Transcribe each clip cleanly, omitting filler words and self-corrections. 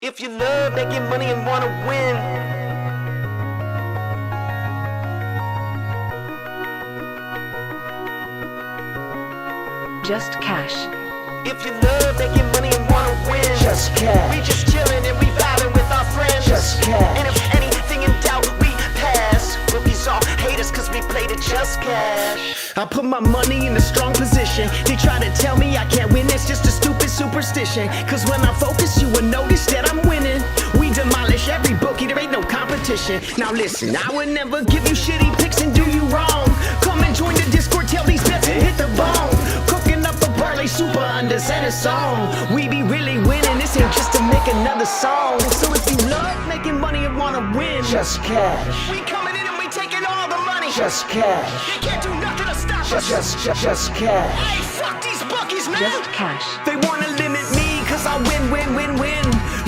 If you love making money and wanna win, Just cash. if you love making money and wanna win, Just cash. we just chillin' and we vibing with our friends. Just cash. And if anything in doubt, we pass. Rookies all hate us cause we played it just cash. I put my money in a strong position. They try to tell me I can't win, it's just a stupid superstition. Cause when I focus, you will notice that I'm winning. We demolish every bookie, there ain't no competition. Now listen, I would never give you shitty picks and do you wrong. Come and join the Discord, tell these bets and hit the bone. Cooking up a parlay super unders and a song. We be really winning, this ain't just to make another song. So if you love making money and wanna win, Just cash. we coming in and we taking all the money. Just cash. They can't do nothing to stop us. Just cash. Hey, fuck these bookies, man. Just cash. They wanna limit me cause I win.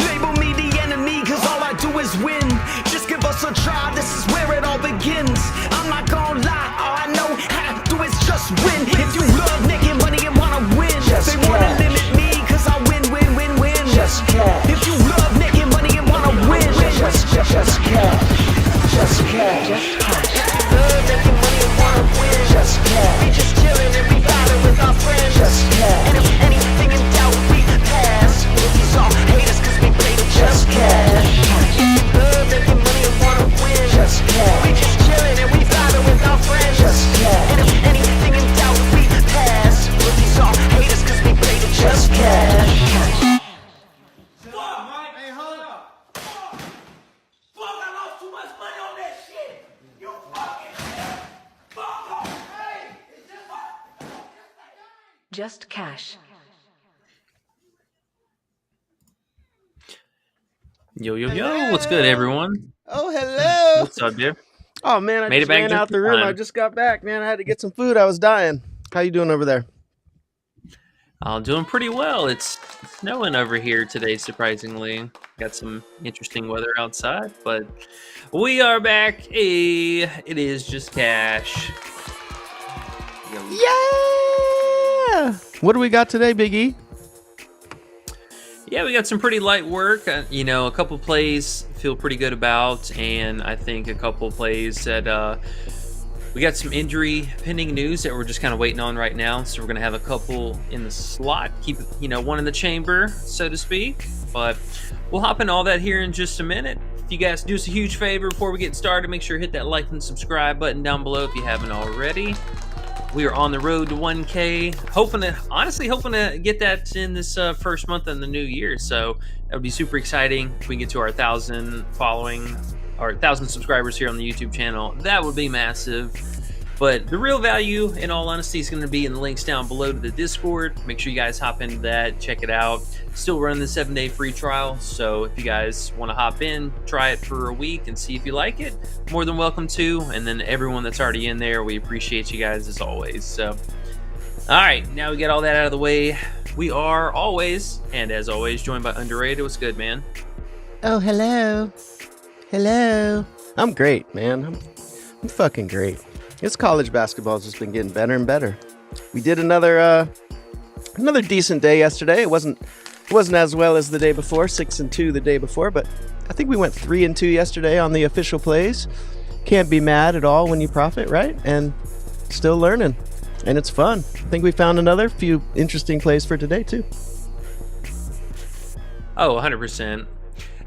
Label me the enemy cause all I do is win. Just give us a try, this is where it all begins. I'm not gonna lie, all I know how to do is just win. If you love making money and wanna win, Just they wanna cash. limit me cause I win. Just cash. If you love making money and wanna win, Just cash. Just cash. Just cash. love making money and wanna win. Just cash. We just chillin' and we vibing with our friends. Just cash. And if anything in doubt, we pass. Rookies all hate us cause we played it just cash. Love making money and wanna win. Just cash. We just chillin' and we vibing with our friends. Just cash. And if anything in doubt, we pass. Rookies all hate us cause we played it just cash. Hey, hold up. Fuck, I lost too much money on that shit. You fucking fuck off. Hey, it's just fuck. Just cash. Yo, what's good, everyone? Oh, hello. What's up, dude? Oh, man, I Made it just back ran just out the in room. time. I just got back, man. I had to get some food. I was dying. How you doing over there? I'm doing pretty well. It's snowing over here today, surprisingly. Got some interesting weather outside, but we are back. Hey, it is just cash. Yeah! What do we got today, Big E? Yeah, we got some pretty light work. A couple plays feel pretty good about, and I think a couple plays that we got some injury pending news that we're just kind of waiting on right now. So we're gonna have a couple in the slot, keep one in the chamber, so to speak. But we'll hop into all that here in just a minute. If you guys do us a huge favor before we get started, make sure to hit that like and subscribe button down below if you haven't already. We are on the road to 1K, hoping to get that in this first month in the new year. So that would be super exciting. If we can get to our 1,000 subscribers here on the YouTube channel, that would be massive. But the real value, in all honesty, is going to be in the links down below to the Discord. Make sure you guys hop into that, check it out. Still running the 7-day free trial, so if you guys want to hop in, try it for a week and see if you like it, more than welcome to. And then everyone that's already in there, we appreciate you guys as always. So, all right, now we got all that out of the way. We are always, and as always, joined by Underrated. What's good, man? Oh, hello. Hello. I'm great, man. I'm fucking great. This college basketball has just been getting better and better. We did another decent day yesterday. It wasn't as well as the day before, 6-2 the day before, but I think we went 3-2 yesterday on the official plays. Can't be mad at all when you profit, right? And still learning, and it's fun. I think we found another few interesting plays for today too. Oh, 100%.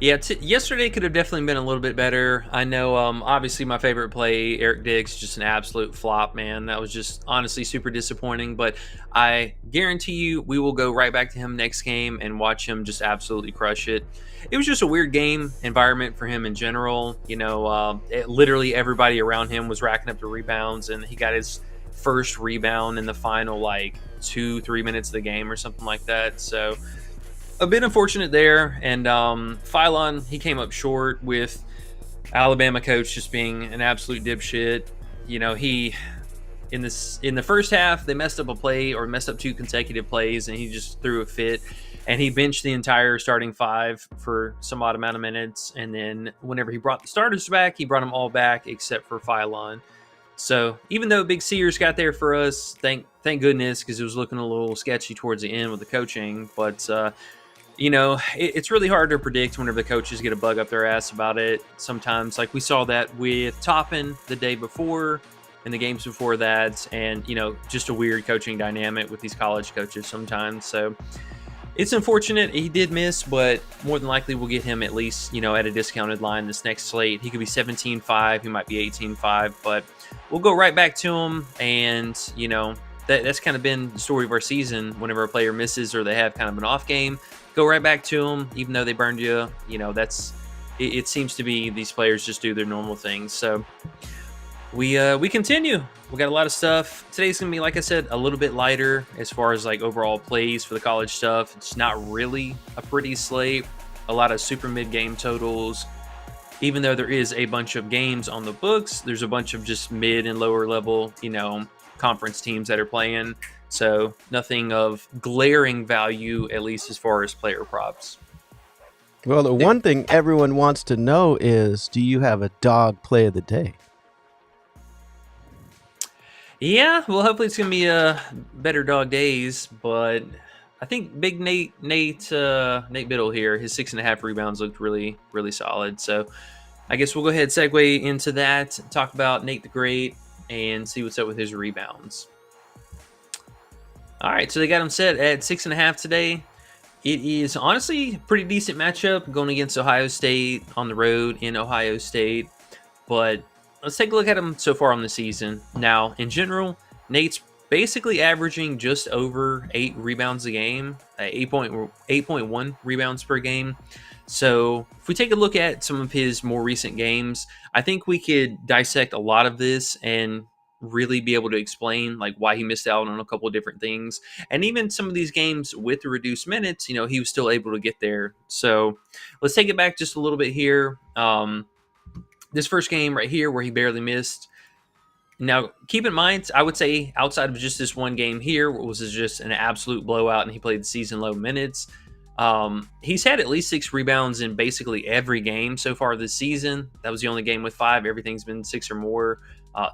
Yeah, yesterday could have definitely been a little bit better. I know, obviously, my favorite play, Eric Diggs, just an absolute flop, man. That was just honestly super disappointing. But I guarantee you we will go right back to him next game and watch him just absolutely crush it. It was just a weird game environment for him in general. Literally everybody around him was racking up the rebounds, and he got his first rebound in the final, 2-3 minutes of the game or something like that. So a bit unfortunate there, and Phylon, he came up short with Alabama coach just being an absolute dipshit. He in the first half they messed up a play or messed up 2 consecutive plays, and he just threw a fit, and he benched the entire starting 5 for some odd amount of minutes, and then whenever he brought the starters back, he brought them all back except for Phylon. So even though Big Sears got there for us, thank goodness, because it was looking a little sketchy towards the end with the coaching, but it's really hard to predict whenever the coaches get a bug up their ass about it. Sometimes, like we saw that with Toppin the day before and the games before that, and just a weird coaching dynamic with these college coaches sometimes. So it's unfortunate he did miss, but more than likely we'll get him at least at a discounted line this next slate. He could be 17-5, he might be 18-5, but we'll go right back to him. And that's kind of been the story of our season. Whenever a player misses or they have kind of an off game, go right back to them, even though they burned you. It seems to be these players just do their normal things. So we continue. We got a lot of stuff. Today's going to be, like I said, a little bit lighter as far as like overall plays for the college stuff. It's not really a pretty slate. A lot of super mid game totals. Even though there is a bunch of games on the books, there's a bunch of just mid and lower level, conference teams that are playing. So nothing of glaring value, at least as far as player props. Well, the one thing everyone wants to know is, do you have a dog play of the day? Yeah, well, hopefully it's going to be a better dog days, but I think big Nate Biddle here, his 6.5 rebounds looked really, really solid. So I guess we'll go ahead and segue into that, talk about Nate the Great, and see what's up with his rebounds. All right, so they got him set at 6.5 today. It is honestly a pretty decent matchup going against Ohio State on the road in Ohio State, but let's take a look at him so far on the season. Now, in general, Nate's basically averaging just over 8 rebounds a game, 8.1 rebounds per game. So if we take a look at some of his more recent games, I think we could dissect a lot of this and really be able to explain like why he missed out on a couple of different things. And even some of these games with the reduced minutes, he was still able to get there. So let's take it back just a little bit here. This first game right here where he barely missed. Now, keep in mind, I would say outside of just this one game here, where it was just an absolute blowout and he played season low minutes, he's had at least 6 rebounds in basically every game so far this season. That was the only game with 5. Everything's been 6 or more.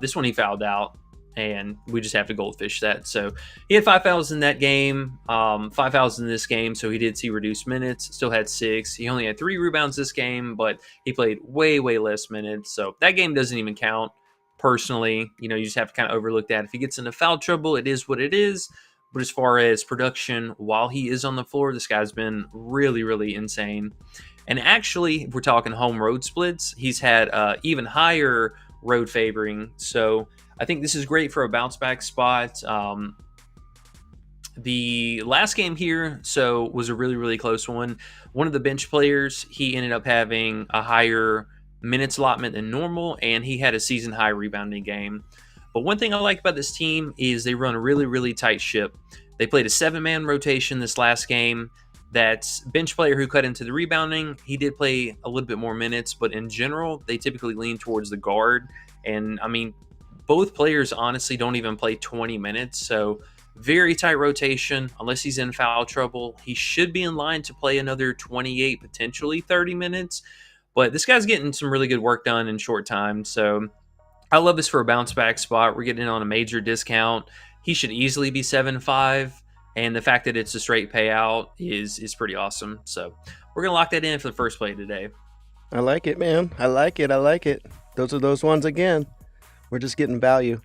This one he fouled out, and we just have to goldfish that. So he had 5 fouls in that game, 5 fouls in this game, so he did see reduced minutes, still had 6. He only had 3 rebounds this game, but he played way, way less minutes. So that game doesn't even count. Personally, you just have to kind of overlook that. If he gets into foul trouble, it is what it is. But as far as production, while he is on the floor, this guy's been really, really insane. And actually, if we're talking home road splits, he's had even higher road favoring. So I think this is great for a bounce back spot. The last game here, was a really, really close one. One of the bench players, he ended up having a higher minutes allotment than normal, and he had a season high rebounding game. But one thing I like about this team is they run a really, really tight ship. They played a 7-man rotation this last game. That bench player who cut into the rebounding, he did play a little bit more minutes, but in general, they typically lean towards the guard. And I mean, both players honestly don't even play 20 minutes. So very tight rotation. Unless he's in foul trouble, he should be in line to play another 28, potentially 30 minutes. But this guy's getting some really good work done in short time. So I love this for a bounce back spot. We're getting in on a major discount. He should easily be 7-5. And the fact that it's a straight payout is pretty awesome. So we're going to lock that in for the first play today. I like it, man. I like it. Those are those ones again. We're just getting value.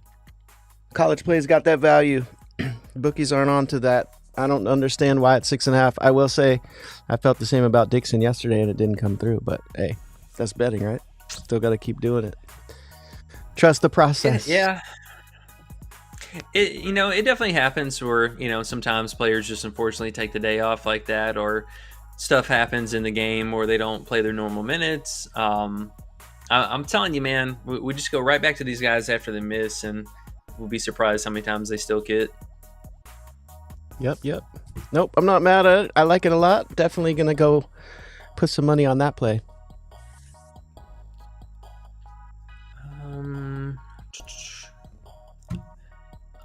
College plays got that value. Bookies aren't on to that. I don't understand why it's 6.5. I will say I felt the same about Dixon yesterday and it didn't come through. But hey, that's betting, right? Still got to keep doing it. Trust the process. Yeah. It definitely happens where, sometimes players just unfortunately take the day off like that, or stuff happens in the game where they don't play their normal minutes. I'm telling you, man, we just go right back to these guys after they miss, and we'll be surprised how many times they still get. Yep. Nope, I'm not mad at it. I like it a lot. Definitely going to go put some money on that play.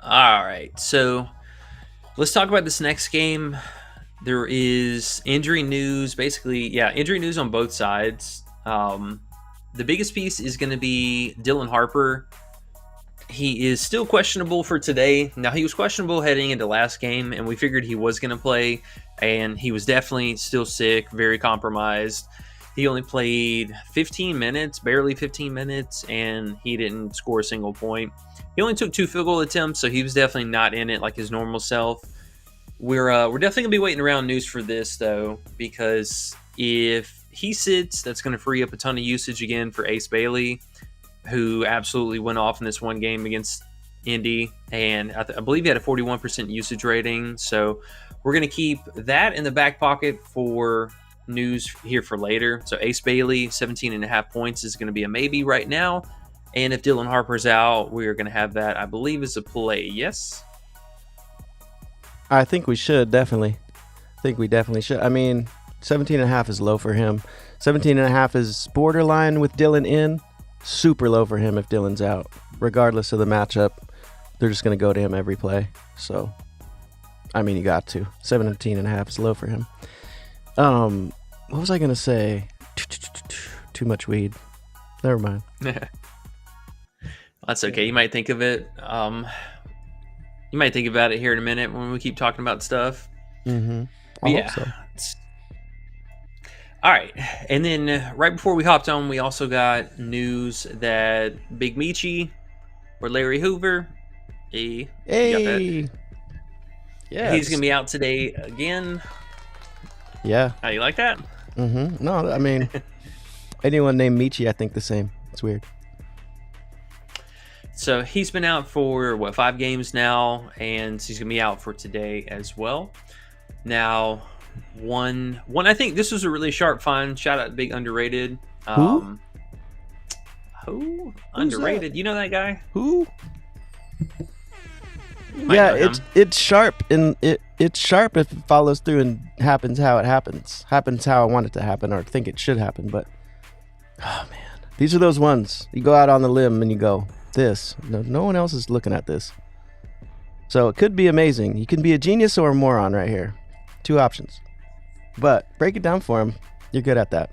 All right, so let's talk about this next game. There is injury news, injury news on both sides. The biggest piece is going to be Dylan Harper. He is still questionable for today. Now, he was questionable heading into last game, and we figured he was going to play, and he was definitely still sick, very compromised. He only played 15 minutes, barely 15 minutes, and he didn't score a single point. He only took 2 field goal attempts, so he was definitely not in it like his normal self. We're definitely going to be waiting around news for this, though, because if he sits, that's going to free up a ton of usage again for Ace Bailey, who absolutely went off in this one game against Indy, and I believe he had a 41% usage rating. So we're going to keep that in the back pocket for news here for later. So Ace Bailey, 17.5 points is going to be a maybe right now. And if Dylan Harper's out, we're going to have that, I believe, as a play. Yes? I think we should, definitely. I think we definitely should. I mean, 17.5 is low for him. 17.5 is borderline with Dylan in. Super low for him if Dylan's out. Regardless of the matchup, they're just going to go to him every play. So, I mean, you got to. 17.5 is low for him. What was I going to say? Too much weed. Never mind. That's okay. You might think of it. You might think about it here in a minute when we keep talking about stuff. Mm-hmm. Yeah. So. All right. And then right before we hopped on, we also got news that Big Michi or Larry Hoover, you got that? Yeah. He's going to be out today again. Yeah. How you like that? Mm-hmm. No, I mean, anyone named Michi, I think the same. It's weird. So he's been out for, 5 games now, and he's going to be out for today as well. Now, one, I think this was a really sharp find. Shout out to Big Underrated. Who? Underrated? That? You know that guy? Who? You might Yeah, know him. it's sharp, and it's sharp if it follows through and happens how it happens. Happens how I want it to happen or think it should happen. But oh man, these are those ones you go out on the limb and you go, this. No one else is looking at this. So it could be amazing. You can be a genius or a moron right here. 2 options. But break it down for him. You're good at that.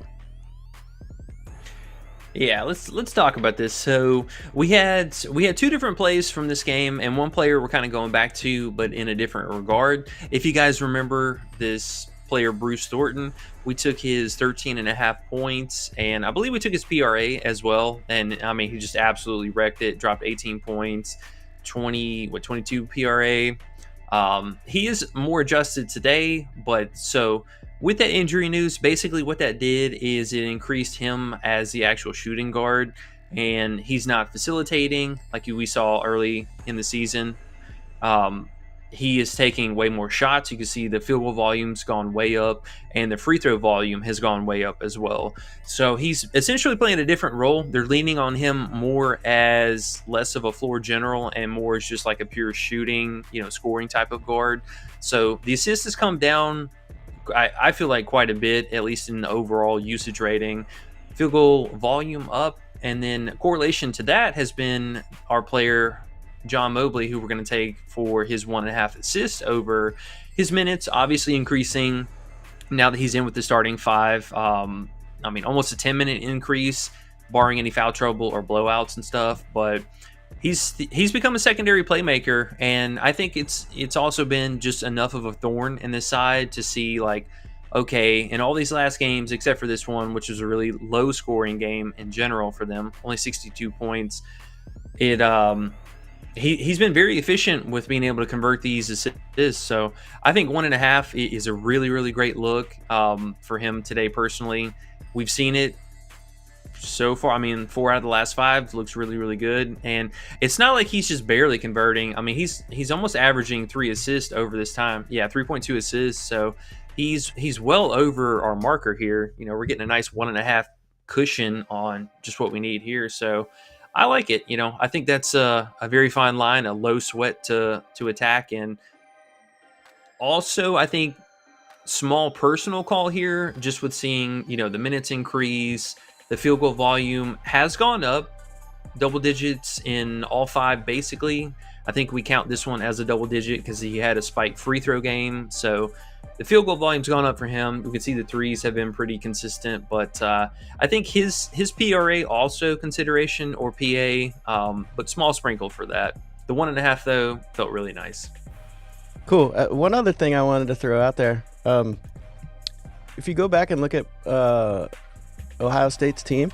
Yeah, let's talk about this. So we had 2 different plays from this game, and one player we're kind of going back to, but in a different regard. If you guys remember this player, Bruce Thornton, we took his 13.5 points, and I believe we took his PRA as well. And I mean, he just absolutely wrecked it. Dropped 18 points, 22 PRA. He is more adjusted today, but so. With that injury news, basically what that did is it increased him as the actual shooting guard, and he's not facilitating like we saw early in the season. He is taking way more shots. You can see the field goal volume's gone way up, and the free throw volume has gone way up as well. So he's essentially playing a different role. They're leaning on him more as less of a floor general and more as just like a pure shooting, scoring type of guard. So the assist has come down, I feel like, quite a bit, at least in the overall usage rating. Field goal volume up, and then correlation to that has been our player John Mobley, who we're going to take for his 1.5 assists over his minutes, obviously increasing now that he's in with the starting 5. I mean, almost a 10-minute increase, barring any foul trouble or blowouts and stuff, but he's become a secondary playmaker, and I think it's also been just enough of a thorn in this side to see, like, okay, in all these last games, except for this one, which was a really low scoring game in general for them, only 62 points, he's been very efficient with being able to convert these assists. So I think 1.5 is a really, really great look for him today personally. We've seen it so far. I mean, 4 out of the last 5 looks really, really good, and it's not like he's just barely converting. I mean, he's almost averaging 3 assists over this time. Yeah, 3.2 assists. So he's well over our marker here. We're getting a nice 1.5 cushion on just what we need here. So I like it. I think that's a very fine line, a low sweat to attack, and also I think small personal call here, just with seeing the minutes increase. The field goal volume has gone up, double digits in all 5 basically. I think we count this one as a double digit because he had a spike free throw game. So the field goal volume's gone up for him. We can see the threes have been pretty consistent, but I think his PRA also consideration, or PA, but small sprinkle for that. The 1.5 though felt really nice. Cool. One other thing I wanted to throw out there. If you go back and look at Ohio State's team,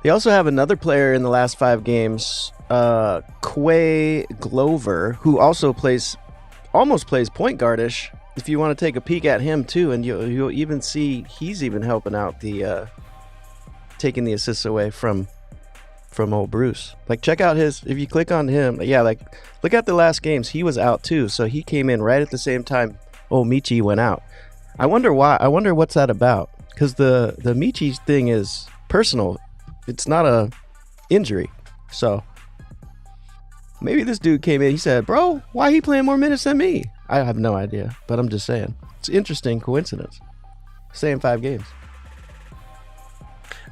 they also have another player in the last 5 games, Quay Glover, who also almost plays point guardish. If you want to take a peek at him too, and you'll even see he's even helping out taking the assists away from old Bruce. Like, check out if you click on him, like look at the last games, he was out too, so he came in right at the same time old Michi went out. I wonder why. I wonder what's that about, because the Michi thing is personal. It's not a injury. So maybe this dude came in, he said, bro, why he playing more minutes than me? I have no idea, but I'm just saying. It's an interesting coincidence. Same 5 games.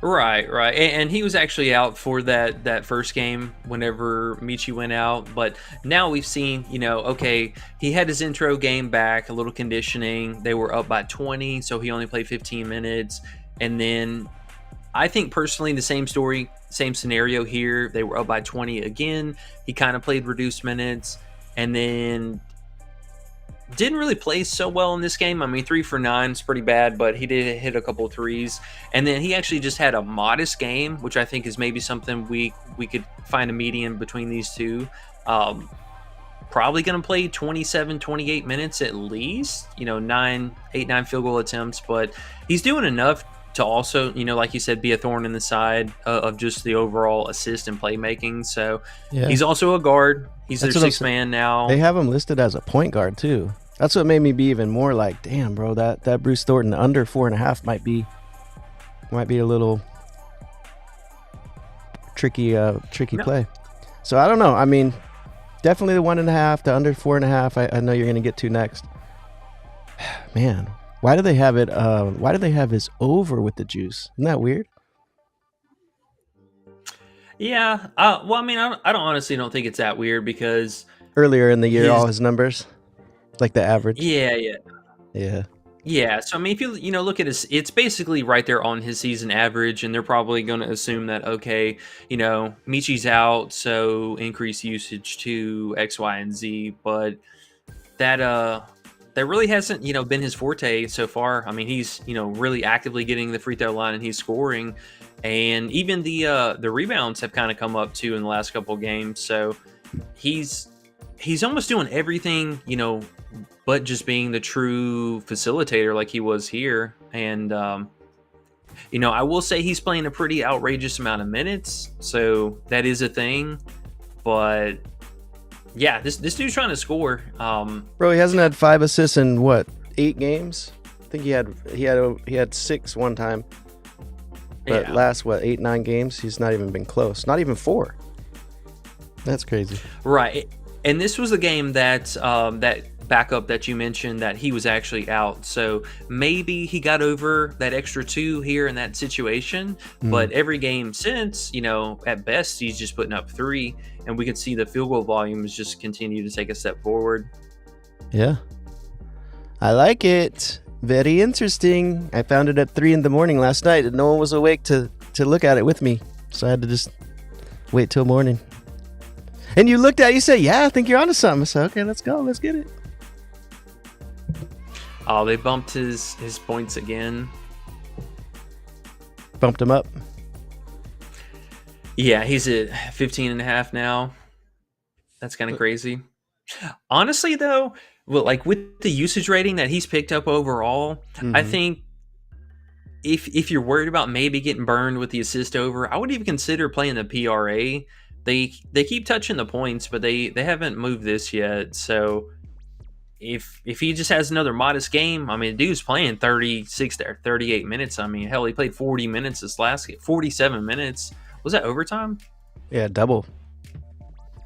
Right. And he was actually out for that first game whenever Michi went out. But now we've seen, okay, he had his intro game back, a little conditioning. They were up by 20, so he only played 15 minutes. And then I think personally the same story, same scenario here. They were up by 20 again. He kind of played reduced minutes and then didn't really play so well in this game. I mean, 3 for 9 is pretty bad, but he did hit a couple of threes. And then he actually just had a modest game, which I think is maybe something we could find a median between these two. Probably going to play 27, 28 minutes at least, 9 field goal attempts, but he's doing enough to also, like you said, be a thorn in the side of just the overall assist and playmaking. So yeah. He's also a guard. He's their 6th man now. They have him listed as a point guard too. That's what made me be even more like, damn, bro, that Bruce Thornton under 4.5 might be a little tricky play. So I don't know. I mean, definitely the 1.5 to under 4.5. I know you're going to get to next. Man, why do they have it? Why do they have his over with the juice? Isn't that weird? Yeah. Well, I mean, I don't honestly don't think it's that weird because earlier in the year, all his numbers, like the average. Yeah. So I mean, if you look at his, it's basically right there on his season average, and they're probably going to assume that okay, Michi's out, so increase usage to X, Y, and Z. But that really hasn't been his forte so far. I mean, he's really actively getting the free throw line and he's scoring, and even the rebounds have kind of come up too in the last couple of games. So he's almost doing everything but just being the true facilitator like he was here. And I will say he's playing a pretty outrageous amount of minutes, so that is a thing. But yeah, this dude's trying to score. Bro, he hasn't had 5 assists in what, 8 games? I think he had 6 one time. But last 8-9 games, he's not even been close. Not even 4. That's crazy. Right. And this was a game that that backup that you mentioned that he was actually out. So maybe he got over that extra 2 here in that situation. But every game since, at best, he's just putting up 3. And we can see the field goal volumes just continue to take a step forward. Yeah. I like it. Very interesting. I found it at 3 in the morning last night and no one was awake to look at it with me. So I had to just wait till morning. And you looked at it, you said, yeah, I think you're onto something. I said, okay, let's go. Let's get it. Oh, they bumped his points again. Bumped him up. Yeah, he's at 15.5 now. That's kind of crazy. Honestly, though, with the usage rating that he's picked up overall, I think if you're worried about maybe getting burned with the assist over, I would even consider playing the PRA. They keep touching the points, but they haven't moved this yet. So if he just has another modest game, I mean, the dude's playing 36 or 38 minutes. I mean, hell, he played 40 minutes this last game, 47 minutes. Was that overtime? Yeah, double.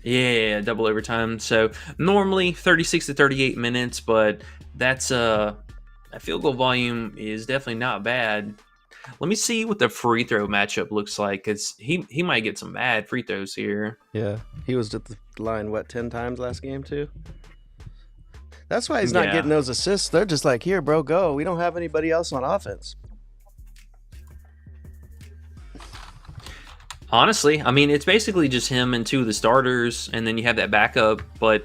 Yeah, double overtime. So normally 36 to 38 minutes, but that's a field goal volume is definitely not bad. Let me see what the free throw matchup looks like, because he might get some bad free throws here. Yeah, he was at the line, 10 times last game, too? That's why he's not Yeah. getting those assists. They're just like, here, bro, go. We don't have anybody else on offense. Honestly, I mean, it's basically just him and two of the starters, and then you have that backup, but,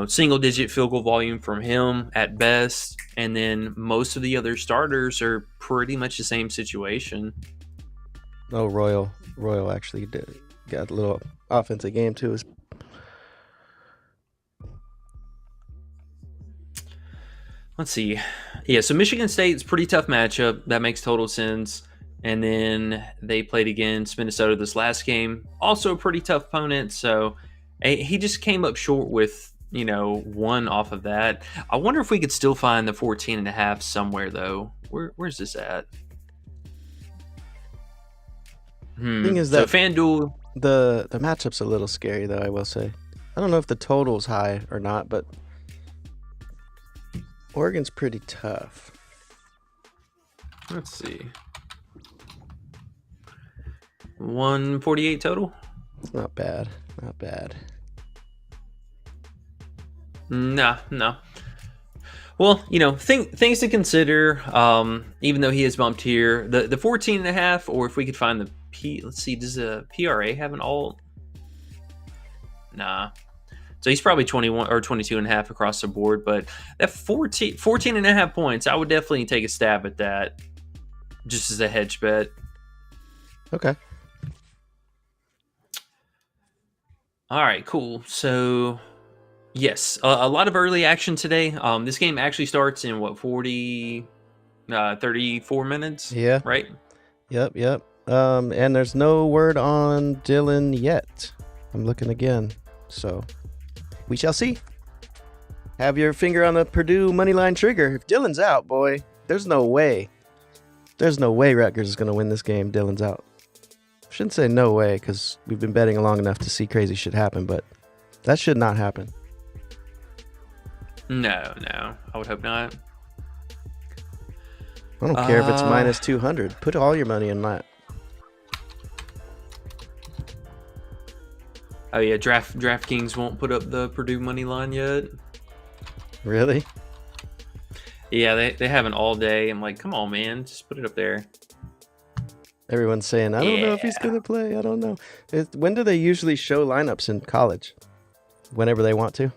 single-digit field goal volume from him at best, and then most of the other starters are pretty much the same situation. Oh, Royal actually got a little offensive game, too. Let's see. Yeah, so Michigan State's pretty tough matchup. That makes total sense. And then they played against Minnesota this last game. Also a pretty tough opponent. So he just came up short with, one off of that. I wonder if we could still find the 14.5 somewhere, though. Where's this at? Thing is So that FanDuel... the matchup's a little scary, though, I will say. I don't know if the total's high or not, but Oregon's pretty tough. Let's see. 148 total? Not bad. Not bad. No. Well, things to consider. Even though he is bumped here, the 14.5, or if we could find the let's see, does the PRA have an alt? Nah. So he's probably 21 or 22.5 across the board, but that 14.5 points, I would definitely take a stab at that, just as a hedge bet. Okay. All right, cool. So, yes, a lot of early action today. This game actually starts in 34 minutes? Yeah. Right? Yep. And there's no word on Dylan yet. I'm looking again. So, we shall see. Have your finger on the Purdue moneyline trigger. If Dylan's out, boy, there's no way. There's no way Rutgers is going to win this game. Dylan's out. Shouldn't say no way, because we've been betting long enough to see crazy shit happen, but that should not happen. No, I would hope not. I don't care if it's minus 200. Put all your money in that. Oh yeah, DraftKings won't put up the Purdue money line yet. Really? Yeah, they haven't all day. I'm like, come on, man, just put it up there. Everyone's saying, I don't know if he's going to play. I don't know. When do they usually show lineups in college? Whenever they want to?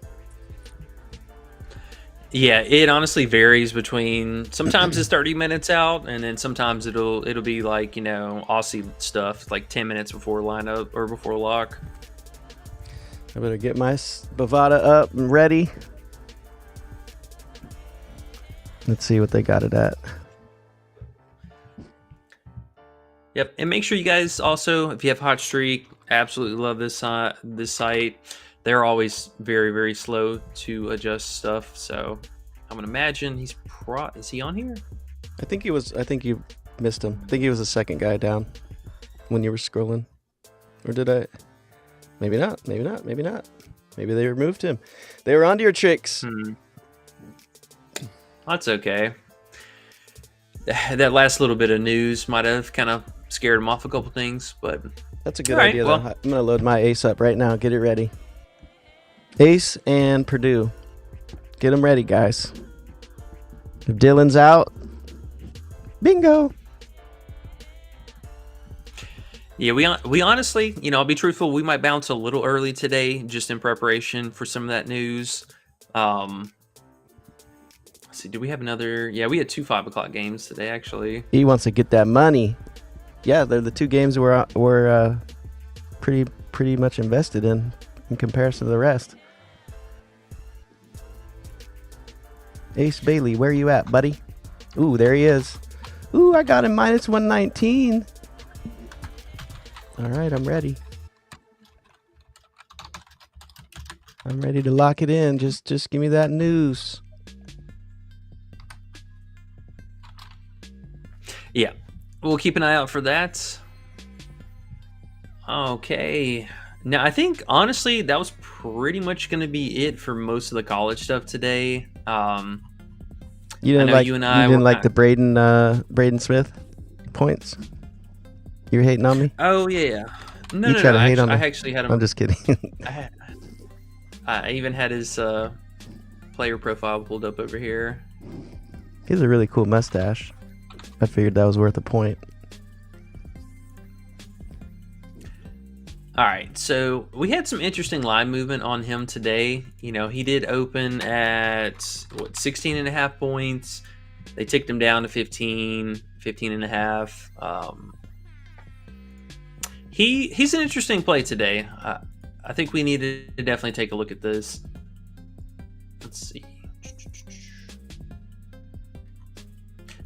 Yeah, it honestly varies between, sometimes it's 30 minutes out, and then sometimes it'll be like, Aussie stuff, like 10 minutes before lineup or before lock. I better get my Bovada up and ready. Let's see what they got it at. Yep, and make sure you guys also, if you have Hot Streak, absolutely love this site. They're always very, very slow to adjust stuff, so I'm gonna imagine is he on here? I think you missed him. I think he was the second guy down when you were scrolling. Or did I? Maybe not. Maybe they removed him. They were onto your tricks. That's okay. That last little bit of news might have kind of scared him off a couple things, but That's a good all right, idea, well, though. I'm going to load my Ace up right now. Get it ready. Ace and Purdue. Get them ready, guys. If Dylan's out, bingo. yeah, we honestly, I'll be truthful, we might bounce a little early today just in preparation for some of that news. Let's see, do we have another? Yeah, we had 2 5 o'clock games today, actually. He wants to get that money. Yeah, they're the two games we're pretty much invested in comparison to the rest. Ace Bailey, where you at, buddy? Ooh, there he is. Ooh, I got him minus 119. All right, I'm ready. I'm ready to lock it in. Just give me that news. Yeah, we'll keep an eye out for that. Okay. Now, I think, honestly, that was pretty much going to be it for most of the college stuff today. You didn't like the Braden Smith points. You're hating on me? Oh yeah. No, You no, try no. to hate on I me? actually had him. I'm just kidding. I even had his player profile pulled up over here. He has a really cool mustache. I figured that was worth a point. All right, so we had some interesting line movement on him today. You know, he did open at 16 and a half points. They ticked him down to 15 and a half. He's an interesting play today. I think we need to definitely take a look at this. Let's see.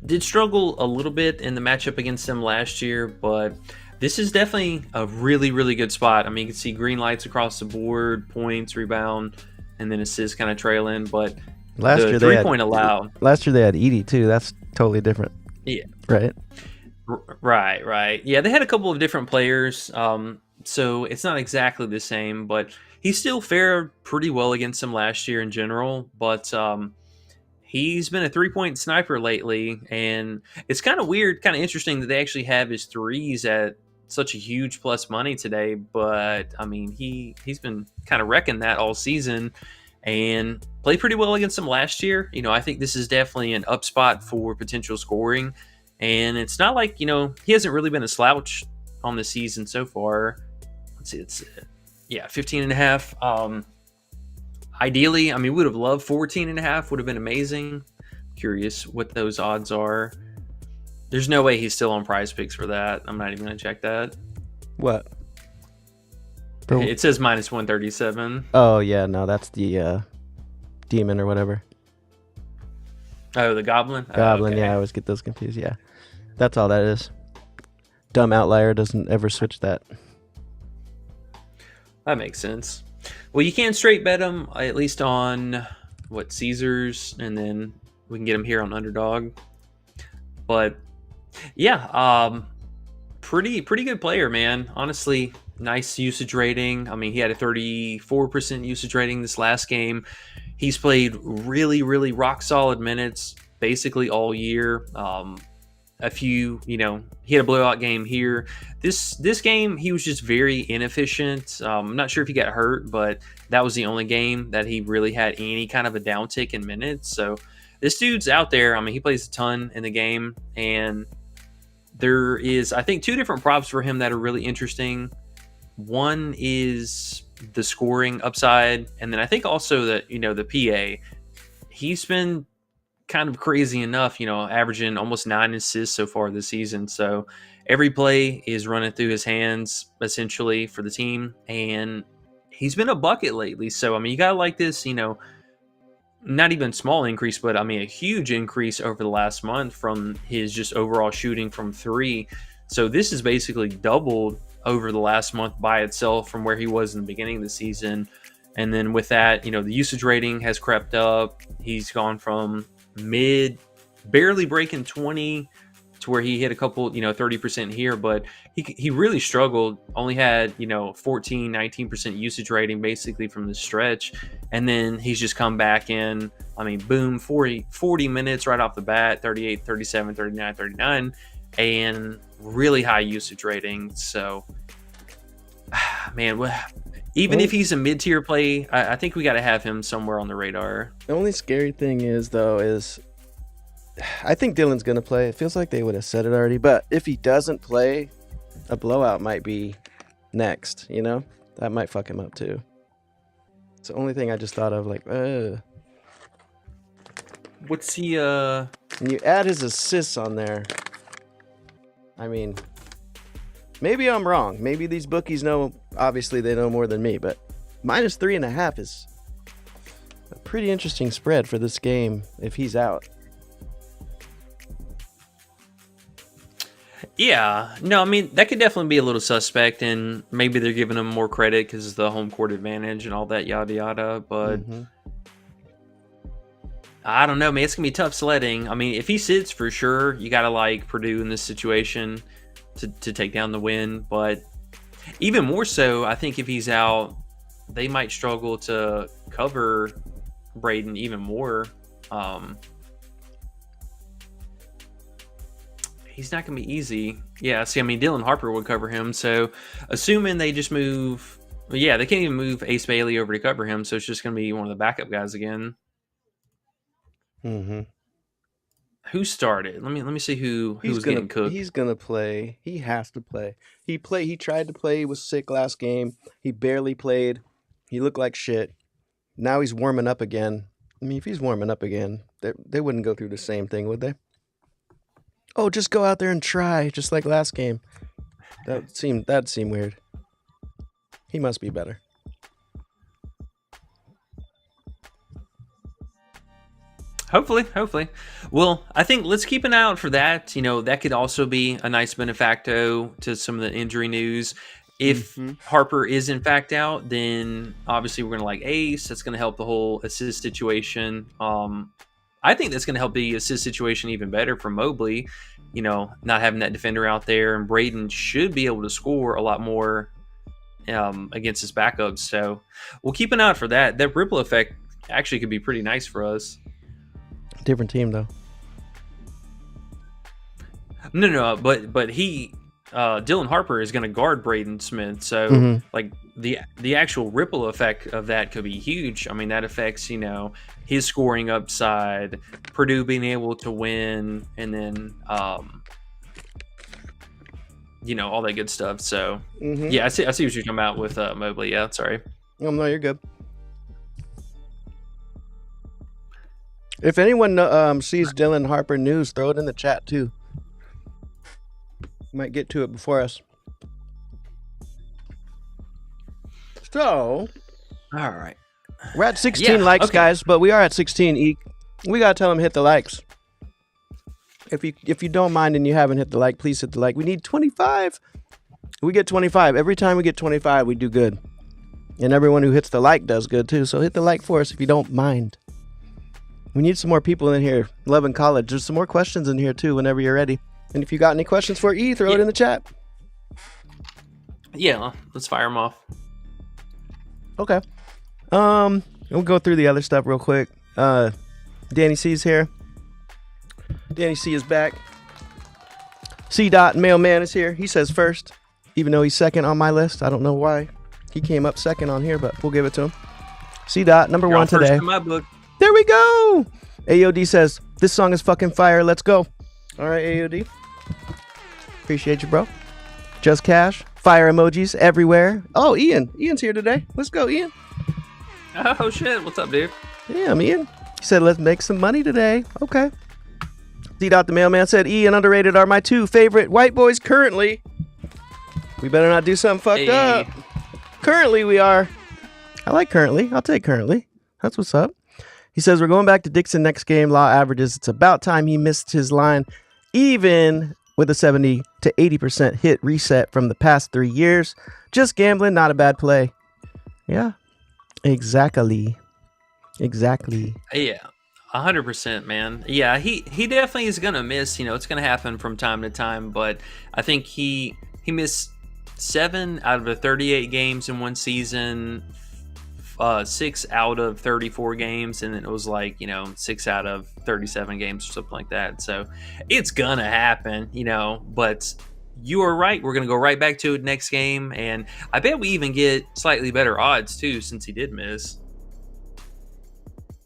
Did struggle a little bit in the matchup against them last year, but this is definitely a really, really good spot. I mean, you can see green lights across the board, points, rebound, and then assists kind of trailing. But Last the year they had 3-point allowed. Last year they had Edie too. That's totally different. Yeah. Right. Right. Yeah, they had a couple of different players, so it's not exactly the same, but he still fared pretty well against them last year in general. But he's been a 3-point sniper lately, and it's kind of weird, kind of interesting that they actually have his threes at such a huge plus money today. But I mean, he's been kind of wrecking that all season and played pretty well against them last year. You know, I think this is definitely an up spot for potential scoring. And it's not like, you know, he hasn't really been a slouch on the season so far. Let's see, it's 15 and a half. Ideally, I mean, we would have loved 14 and a half, would have been amazing. Curious what those odds are. There's no way he's still on PrizePicks for that. I'm not even going to check that. What? It says minus 137. Oh yeah, no, that's the demon or whatever. Oh, the Goblin? Goblin, okay. yeah, I always get those confused. Yeah, that's all that is. Dumb outlier doesn't ever switch that. That makes sense. Well, you can straight bet them, at least on, Caesars, and then we can get them here on Underdog. But, yeah, pretty good player, man. Honestly, nice usage rating. I mean, he had a 34% usage rating this last game. He's played really, really rock-solid minutes basically all year. A few, you know, he had a blowout game here. This game, he was just very inefficient. I'm not sure if he got hurt, but that was the only game that he really had any kind of a downtick in minutes. So this dude's out there. I mean, he plays a ton in the game, and there is, I think, two different props for him that are really interesting. One is the scoring upside, and then I think also that, you know, the PA. He's been kind of crazy enough, you know, averaging almost 9 assists so far this season. So every play is running through his hands essentially for the team, and he's been a bucket lately. So I mean, you gotta like this, you know, not even small increase, but I mean a huge increase over the last month from his just overall shooting from 3. So this is basically doubled over the last month by itself from where he was in the beginning of the season. And then with that, you know, the usage rating has crept up. He's gone from barely breaking 20 to where he hit a couple, you know, 30% here, but he really struggled. Only had, you know, 19% usage rating basically from the stretch. And then he's just come back in, I mean, boom, 40 minutes right off the bat, 38, 37, 39, 39, and really high usage rating. So, man, even if he's a mid-tier play, I think we got to have him somewhere on the radar. The only scary thing is, though, is I think Dylan's going to play. It feels like they would have said it already. But if he doesn't play, a blowout might be next, you know? That might fuck him up, too. It's the only thing I just thought of, like, What's he, And you add his assists on there. I mean, maybe I'm wrong. Maybe these bookies know, obviously they know more than me, but minus 3.5 is a pretty interesting spread for this game if he's out. Yeah, no, I mean, that could definitely be a little suspect, and maybe they're giving him more credit because of the home court advantage and all that yada yada, but I don't know, man. It's going to be tough sledding. I mean, if he sits for sure, you got to like Purdue in this situation to take down the win, but even more so, I think if he's out, they might struggle to cover Braden even more. he's not going to be easy. Yeah, see, I mean, Dylan Harper would cover him. So, assuming they just move, yeah, they can't even move Ace Bailey over to cover him. So, it's just going to be one of the backup guys again. Mm-hmm. Who started? Let me see who's getting cooked. He's gonna play. He has to play. He tried to play. He was sick last game. He barely played. He looked like shit. Now he's warming up again. I mean, if he's warming up again, they wouldn't go through the same thing, would they? Oh, just go out there and try, just like last game. That'd seem weird. He must be better. Hopefully. Well, I think let's keep an eye out for that. That could also be a nice benefacto to some of the injury news. If Harper is in fact out, then obviously we're going to like Ace. That's going to help the whole assist situation. I think that's going to help the assist situation even better for Mobley. Not having that defender out there, and Braden should be able to score a lot more against his backups. So we'll keep an eye out for that. That ripple effect actually could be pretty nice for us. Different team though. No, but he Dylan Harper is going to guard Braden Smith, so like the actual ripple effect of that could be huge. I mean, that affects his scoring upside, Purdue being able to win, and then all that good stuff. So yeah, I see what you're talking about with Mobley. Yeah, sorry. Oh no, you're good. If anyone sees Dylan Harper news, throw it in the chat too. Might get to it before us. So, all right, we're at 16 likes, guys, but we are at 16. We gotta tell them hit the likes. If you don't mind and you haven't hit the like, please hit the like. We need 25. We get 25 every time we get 25. We do good, and everyone who hits the like does good too. So hit the like for us if you don't mind. We need some more people in here loving college. There's some more questions in here too whenever you're ready. And if you got any questions for E, throw it in the chat. Yeah, let's fire them off. Okay. We'll go through the other stuff real quick. Danny C's here. Danny C is back. C. Mailman is here. He says first, even though he's second on my list. I don't know why he came up second on here, but we'll give it to him. C. Number You're one today. First in my book. There we go. AOD says, this song is fucking fire. Let's go. All right, AOD. Appreciate you, bro. Just Cash. Fire emojis everywhere. Oh, Ian. Ian's here today. Let's go, Ian. Oh, shit. What's up, dude? Yeah, I'm Ian. He said, let's make some money today. Okay. D. The Mailman said, E and Underrated are my two favorite white boys currently. We better not do something fucked up. Currently, we are. I like currently. I'll take currently. That's what's up. He says, we're going back to Dixon next game. Law averages. It's about time he missed his line, even with a 70 to 80% hit reset from the past 3 years. Just gambling, not a bad play. Yeah, exactly. Yeah, 100%, man. Yeah, he definitely is going to miss. It's going to happen from time to time, but I think he missed 7 out of the 38 games in one season. 6 out of 34 games, and it was 6 out of 37 games or something like that. So it's gonna happen, but you are right. We're gonna go right back to it next game, and I bet we even get slightly better odds too, since he did miss.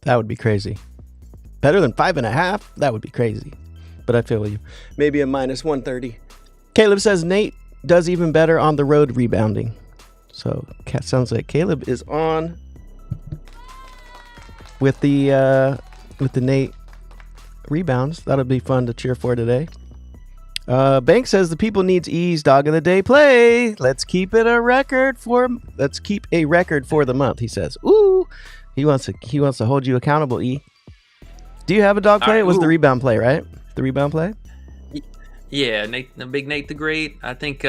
That would be crazy. Better than 5.5. That would be crazy, but I feel you. Maybe a minus 130. Caleb says Nate does even better on the road rebounding. So sounds like Caleb is on with the Nate rebounds. That'll be fun to cheer for today. Bank says the people needs E's dog of the day play. Let's keep a record for the month. He says, "Ooh, he wants to hold you accountable." E, do you have a dog play? It was the rebound play, right? The rebound play. Yeah, Big Nate the Great. I think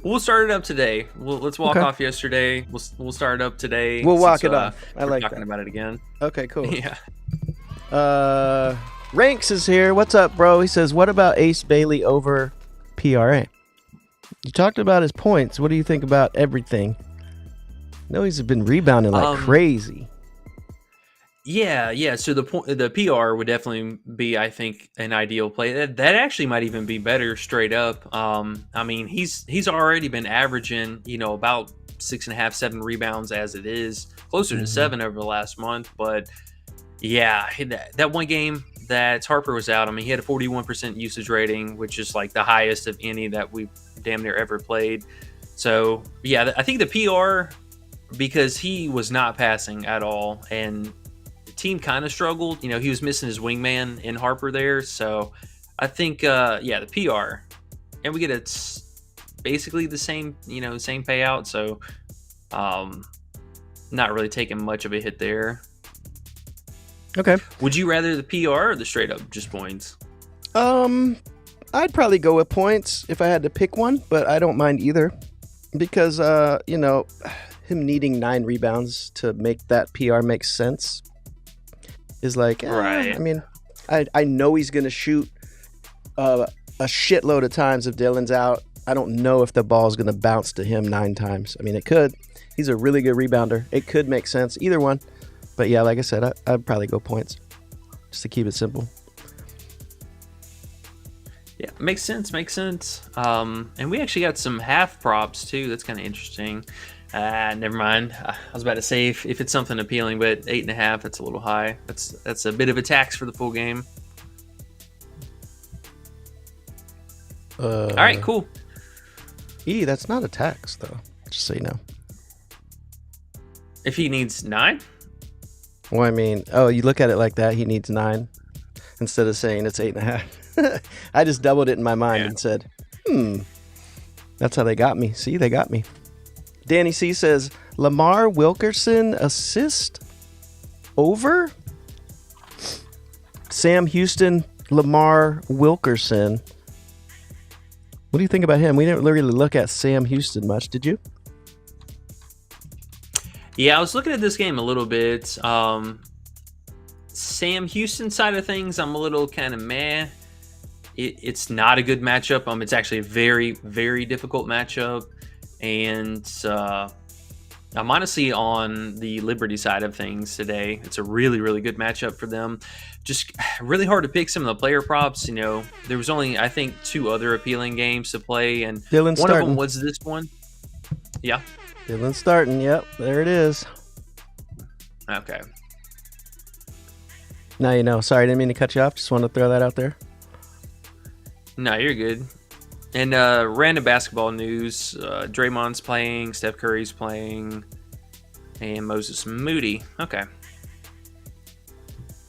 we'll start it up today. Let's walk off yesterday. We'll start it up today. We'll walk it off. I like talking about it again. Okay, cool. Yeah. Ranks is here. What's up, bro? He says, what about Ace Bailey over PRA? You talked about his points. What do you think about everything? No, he's been rebounding like crazy. Yeah. So the PR would definitely be, I think, an ideal play. That actually might even be better straight up. I mean, he's already been averaging, about 6.5, 7 rebounds as it is, closer to 7 over the last month. But yeah, that one game that Harper was out, I mean, he had a 41% usage rating, which is like the highest of any that we've damn near ever played. So yeah, I think the PR, because he was not passing at all, and team kind of struggled. He was missing his wingman in Harper there. So I think, the PR, and we get basically the same, same payout. So not really taking much of a hit there. Okay. Would you rather the PR or the straight up just points? I'd probably go with points if I had to pick one, but I don't mind either because, him needing 9 rebounds to make that PR make sense is like, right. I mean, I know he's going to shoot a shitload of times if Dylan's out. I don't know if the ball's going to bounce to him 9 times. I mean, it could. He's a really good rebounder. It could make sense. Either one. But yeah, like I said, I'd probably go points just to keep it simple. Yeah, makes sense. And we actually got some half props too. That's kind of interesting. Never mind. I was about to say if it's something appealing, but 8.5, that's a little high. That's a bit of a tax for the full game. All right, cool. That's not a tax though. Just so you know. If he needs 9. Well, I mean, you look at it like that. He needs 9 instead of saying it's 8.5. I just doubled it in my mind and said, that's how they got me. See, they got me. Danny C says, Lamar Wilkerson assist over? Sam Houston, Lamar Wilkerson. What do you think about him? We didn't really look at Sam Houston much, did you? Yeah, I was looking at this game a little bit. Sam Houston side of things, I'm a little kind of meh. It's not a good matchup. It's actually a very, very difficult matchup. And I'm honestly on the Liberty side of things today. It's a really, really good matchup for them. Just really hard to pick some of the player props. There was only, I think, 2 other appealing games to play. And Dylan's one starting. of them was this one. Yeah. Dylan's starting. Yep, there it is. Okay. Now you know. Sorry, I didn't mean to cut you off. Just wanted to throw that out there. No, you're good. And random basketball news. Draymond's playing, Steph Curry's playing, and Moses Moody. Okay. All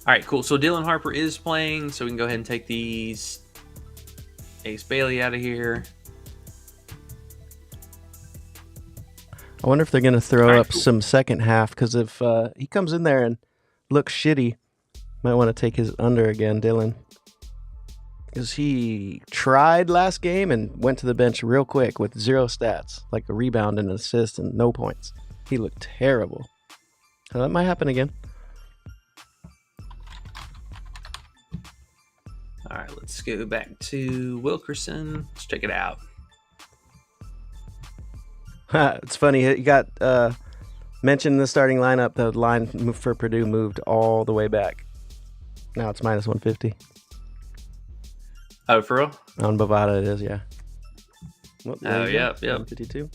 right, cool. So Dylan Harper is playing, so we can go ahead and take these Ace Bailey out of here. I wonder if they're going to throw All right, up cool. some second half, because if he comes in there and looks shitty, might want to take his under again, Dylan. Because he tried last game and went to the bench real quick with 0 stats, like a rebound and an assist and no points. He looked terrible. So that might happen again. All right, let's go back to Wilkerson. Let's check it out. It's funny. He got mentioned in the starting lineup. The line for Purdue moved all the way back. Now it's minus 150. Oh, for real? On Bovada it is, yeah. Well, there Oh, you go. yep. 152.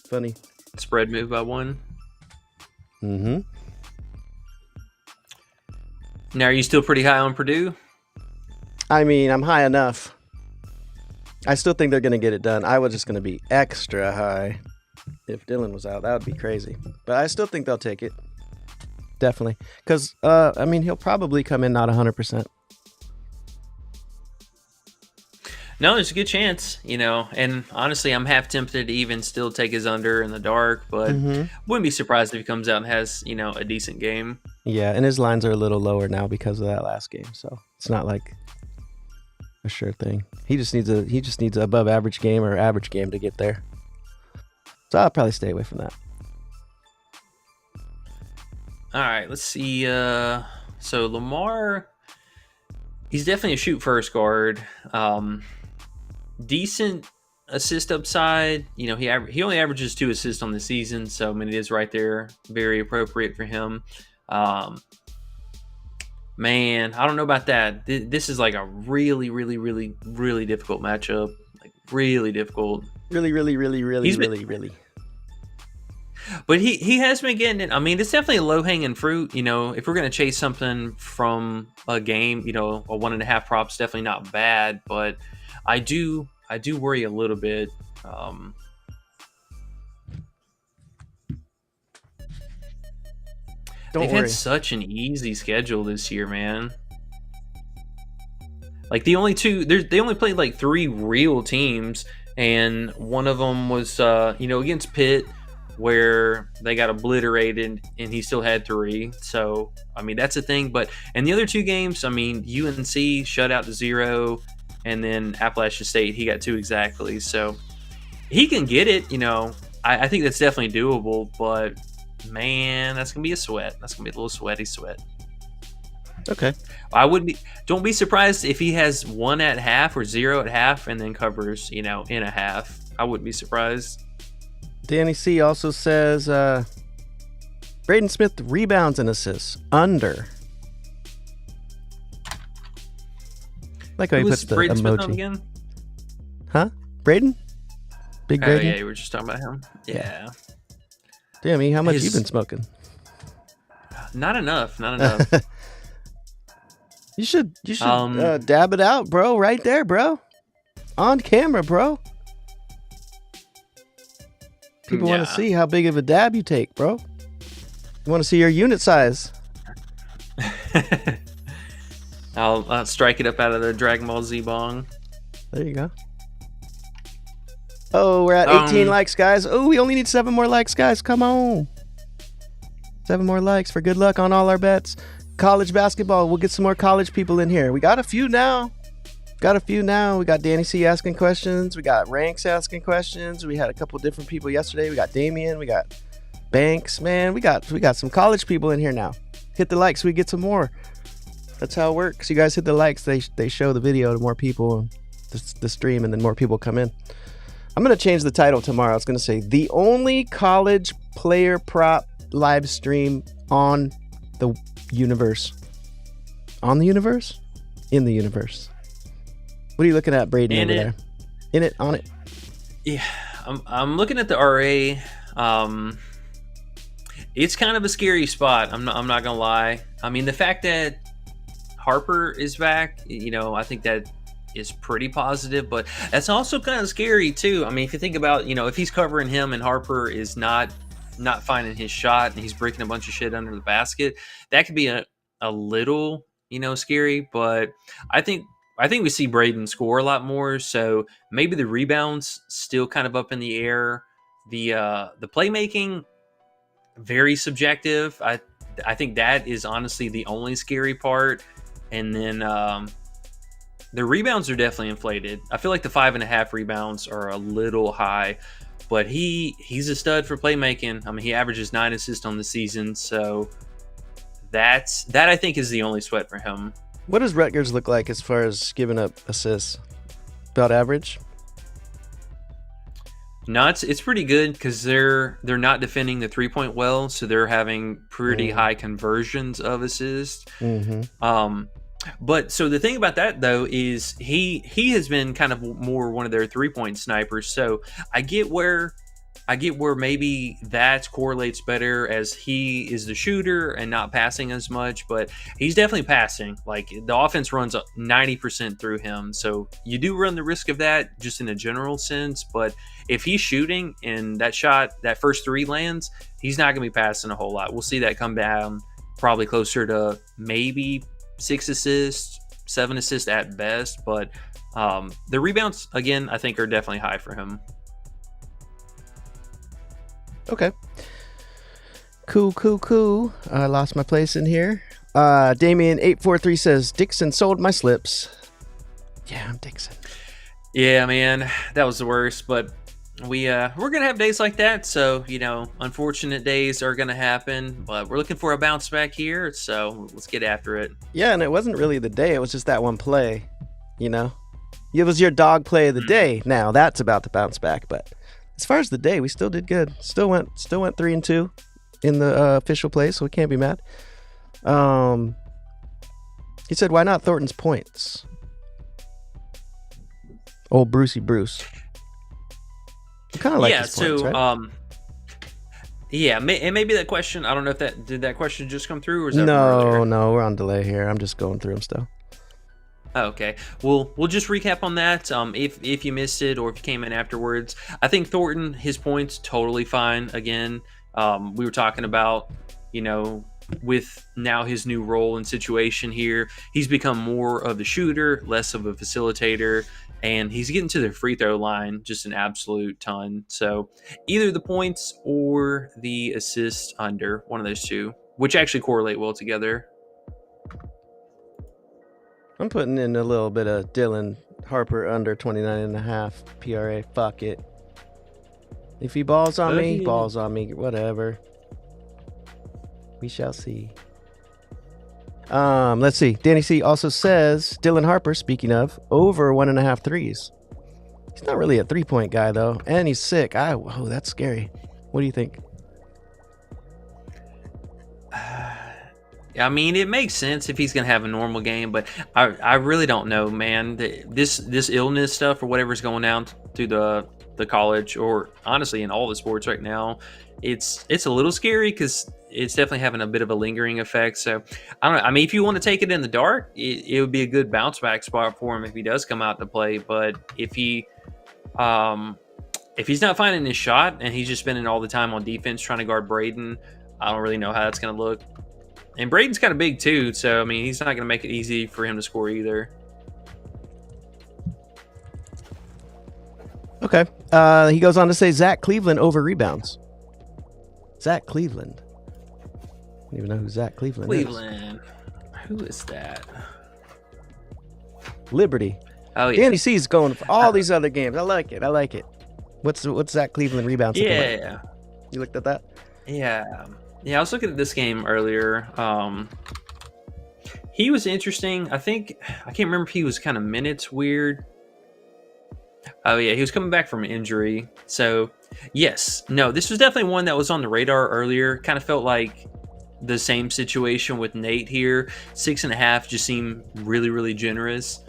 Funny. Spread move by 1. Mm-hmm. Now, are you still pretty high on Purdue? I mean, I'm high enough. I still think they're going to get it done. I was just going to be extra high if Dylan was out. That would be crazy. But I still think they'll take it. Definitely. Because, I mean, he'll probably come in not 100%. No, there's a good chance, and honestly, I'm half tempted to even still take his under in the dark, but wouldn't be surprised if he comes out and has, a decent game. Yeah, and his lines are a little lower now because of that last game, so it's not like a sure thing. He just needs a above average game or average game to get there. So I'll probably stay away from that. All right, let's see. So Lamar, he's definitely a shoot first guard. Decent assist upside. He only averages 2 assists on the season, so I mean it is right there, very appropriate for him. Man, I don't know about that. This is like a really, really, really, really difficult matchup. Like really difficult. Really, really, really, really, He's been- really, really. But he has been getting it. I mean, it's definitely a low hanging fruit. You know, if we're gonna chase something from a game, you know, a 1.5 prop's definitely not bad. But I do worry a little bit. They've worry. had such an easy schedule this year, man. Like they only played like 3 real teams, and one of them was against Pitt, where they got obliterated, and he still had 3. So I mean that's a thing. But and the other 2 games, I mean UNC shut out to 0, and then Appalachian State he got 2 exactly. So he can get it. You know, I think that's definitely doable, but. Man, that's gonna be a sweat. That's gonna be a little sweaty sweat. Okay. Don't be surprised if he has 1 at half or 0 at half and then covers, in a half. I wouldn't be surprised. Danny C also says Braden Smith rebounds and assists under. Like how he puts the Braden Smith on emoji. again? Huh? Braden? Big Oh Braden? yeah, you were just talking about him. Yeah. Damn, how much His- you been smoking? Not enough. Not enough. You should dab it out, bro. Right there, bro. On camera, bro. People want to Yeah. see how big of a dab you take, bro. You want to see your unit size. I'll strike it up out of the Dragon Ball Z bong. There you go. Oh, we're at 18 likes, guys. Oh, we only need 7 more likes, guys. Come on. 7 more likes for good luck on all our bets. College basketball. We'll get some more college people in here. We got a few now. We got Danny C asking questions. We got Ranks asking questions. We had a couple different people yesterday. We got Damien. We got Banks. Man, we got some college people in here now. Hit the likes. We get some more. That's how it works. You guys hit the likes. They show the video to more people, the stream, and then more people come in. I'm going to change the title tomorrow. It's going to say the only college player prop live stream on the universe. On the universe? In the universe. What are you looking at, Braden, over there? In it, on it? Yeah, I'm looking at the RA. It's kind of a scary spot. I'm not gonna lie. I mean, the fact that Harper is back, I think that is pretty positive, but that's also kind of scary too. I mean, if you think about, if he's covering him and Harper is not finding his shot and he's breaking a bunch of shit under the basket, that could be a little, scary. But I think we see Braden score a lot more, so maybe the rebounds still kind of up in the air. The playmaking, very subjective. I think that is honestly the only scary part. And then the rebounds are definitely inflated. I feel like the 5.5 rebounds are a little high, but he's a stud for playmaking. I mean, he averages 9 assists on the season, so that I think is the only sweat for him. What does Rutgers look like as far as giving up assists? About average? No, it's pretty good because they're not defending the 3-point well, so they're having pretty high conversions of assists. Mm-hmm. But so the thing about that though is he has been kind of more one of their 3-point snipers. So I get where maybe that correlates better as he is the shooter and not passing as much, but he's definitely passing. Like the offense runs 90% through him. So you do run the risk of that just in a general sense. But if he's shooting and that first 3 lands, he's not going to be passing a whole lot. We'll see that come down probably closer to maybe 6 assists, 7 assists at best. But the rebounds, again, I think are definitely high for him. Okay. Cool. I lost my place in here. Damien843 says, Dixon sold my slips. Yeah, I'm Dixon. Yeah, man, that was the worst. But we're gonna have days like that. So unfortunate days are gonna happen. But we're looking for a bounce back here. So let's get after it. Yeah, and it wasn't really the day. It was just that one play. It was your dog play of the day. Now that's about to bounce back, but. As far as the day, we still did good. Still went 3-2 in the official play, so we can't be mad. He said, why not Thornton's points? Old Brucey Bruce. I kind of like his points, right? Yeah, and maybe that question, I don't know if that question just come through, or is that from earlier? No, we're on delay here. I'm just going through them still. Oh, okay. We'll just recap on that. If you missed it or if you came in afterwards, I think Thornton, his points totally fine. Again, we were talking about, with now his new role and situation here, he's become more of the shooter, less of a facilitator, and he's getting to the free throw line just an absolute ton. So either the points or the assists under, one of those two, which actually correlate well together. I'm putting in a little bit of Dylan Harper under 29.5 PRA. Fuck it. If he balls on me, balls on me. Whatever. We shall see. Let's see. Danny C also says Dylan Harper, speaking of, over 1.5 threes. He's not really a 3-point guy though, and he's sick. Oh, that's scary. What do you think? I mean, it makes sense if he's going to have a normal game, but I really don't know, man. This illness stuff or whatever's going down through the college, or honestly in all the sports right now, it's a little scary because it's definitely having a bit of a lingering effect. So I don't know. I mean, if you want to take it in the dark, it would be a good bounce back spot for him if he does come out to play. But if he's not finding his shot and he's just spending all the time on defense trying to guard Braden, I don't really know how that's going to look. And Braden's kind of big too, so I mean, he's not going to make it easy for him to score either. Okay. He goes on to say Zach Cleveland over rebounds. Zach Cleveland. I don't even know who Zach Cleveland is. Who is that? Liberty. Oh yeah. Danny C is going for all these other games. I like it. What's Zach Cleveland rebounds? Yeah. You looked at that? Yeah. Yeah, I was looking at this game earlier. He was interesting. I can't remember if he was kind of minutes weird. Oh, yeah, he was coming back from an injury. So, yes. No, this was definitely one that was on the radar earlier. Kind of felt like the same situation with Nate here. 6.5 just seemed really, really generous.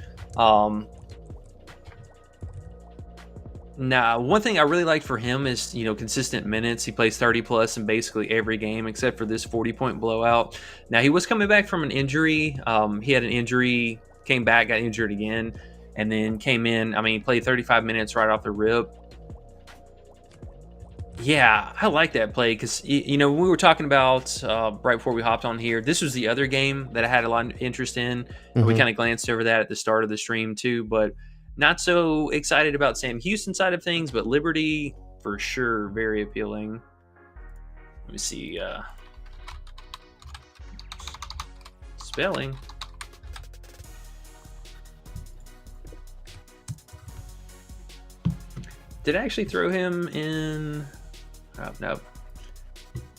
Now, one thing I really like for him is, consistent minutes. He plays 30 plus in basically every game except for this 40-point blowout. Now, he was coming back from an injury. He had an injury, came back, got injured again, and then came in. I mean, he played 35 minutes right off the rip. Yeah, I like that play because, when we were talking about right before we hopped on here, this was the other game that I had a lot of interest in. Mm-hmm. We kind of glanced over that at the start of the stream too, but not so excited about Sam Houston side of things, but Liberty for sure, very appealing. Let me see. Spelling. Did I actually throw him in? Oh, no.